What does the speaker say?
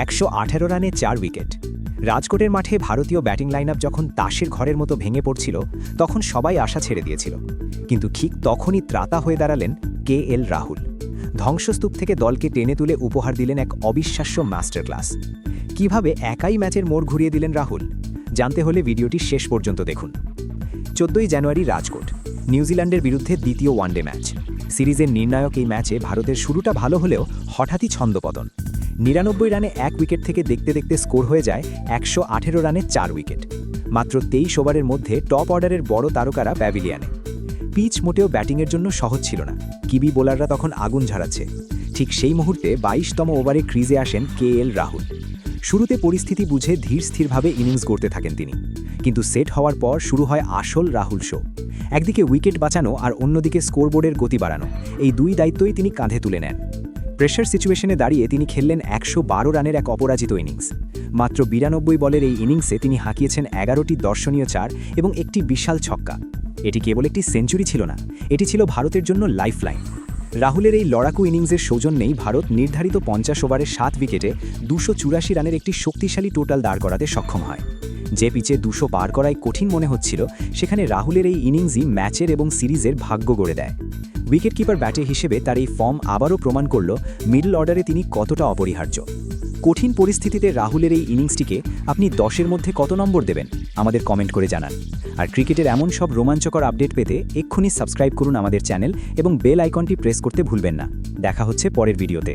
118 রানে 4 উইকেট। রাজকোটের মাঠে ভারতীয় ব্যাটিং লাইনআপ যখন তাসের ঘরের মতো ভেঙে পড়ছিল তখন সবাই আশা ছেড়ে দিয়েছিল, কিন্তু ঠিক তখনই ত্রাতা হয়ে দাঁড়ালেন KL রাহুল। ধ্বংসস্তূপ থেকে দলকে টেনে তুলে উপহার দিলেন এক অবিশ্বাস্য মাস্টার ক্লাস। কিভাবে একাই ম্যাচের মোড় ঘুরিয়ে দিলেন রাহুল, জানতে হলে ভিডিওটি শেষ পর্যন্ত দেখুন। 14 জানুয়ারি রাজকোট, নিউজিল্যান্ডের বিরুদ্ধে দ্বিতীয় ওয়ানডে ম্যাচ। সিরিজের নির্ণায়ক এই ম্যাচে ভারতের শুরুটা ভালো হলেও হঠাৎই ছন্দপতন। 99 রানে 1 উইকেট থেকে দেখতে দেখতে স্কোর হয়ে যায় 118 রানে 4 উইকেট। মাত্র 23 ওভারের মধ্যে টপ অর্ডারের বড় তারকারা প্যাভিলিয়নে। পিচ মোটেও ব্যাটিংয়ের জন্য সহজ ছিল না, কিবি বোলাররা তখন আগুন ঝরাচ্ছে। ঠিক সেই মুহূর্তে 22তম ওভারে ক্রিজে আসেন KL রাহুল। শুরুতে পরিস্থিতি বুঝে ধীর স্থিরভাবে ইনিংস গড়তে থাকেন তিনি, কিন্তু সেট হওয়ার পর শুরু হয় আসল রাহুল শো। একদিকে উইকেট বাঁচানো আর অন্যদিকে স্কোরবোর্ডের গতি বাড়ানো, এই দুই দায়িত্বই তিনি কাঁধে তুলে নেন। প্রেশার সিচুয়েশনে দাঁড়িয়ে তিনি খেললেন 112 রানের এক অপরাজিত ইনিংস। মাত্র 92 বলের এই ইনিংসে তিনি হাঁকিয়েছেন 11টি দর্শনীয় 4 এবং একটি বিশাল ছক্কা। এটি কেবল একটি সেঞ্চুরি ছিল না, এটি ছিল ভারতের জন্য লাইফলাইন। রাহুলের এই লড়াকু ইনিংসের সৌজন্যেই ভারত নির্ধারিত 50 ওভারে 7 উইকেটে 284 রানের একটি শক্তিশালী টোটাল দাঁড় করাতে সক্ষম হয়। যে পিচে 200 পার করাই কঠিন মনে হচ্ছিল, সেখানে রাহুলের এই ইনিংসই ম্যাচের এবং সিরিজের ভাগ্য গড়ে দেয়। উইকেটকিপার ব্যাটে হিসেবে তার এই ফর্ম আবারও প্রমাণ করল মিডল অর্ডারে তিনি কতটা অপরিহার্য। কঠিন পরিস্থিতিতে রাহুলের এই ইনিংসটিকে আপনি 10-এর মধ্যে কত নম্বর দেবেন আমাদের কমেন্ট করে জানান। আর ক্রিকেটের এমন সব রোমাঞ্চকর আপডেট পেতে এক্ষুনি সাবস্ক্রাইব করুন আমাদের চ্যানেল এবং বেল আইকনটি প্রেস করতে ভুলবেন না। দেখা হচ্ছে পরের ভিডিওতে।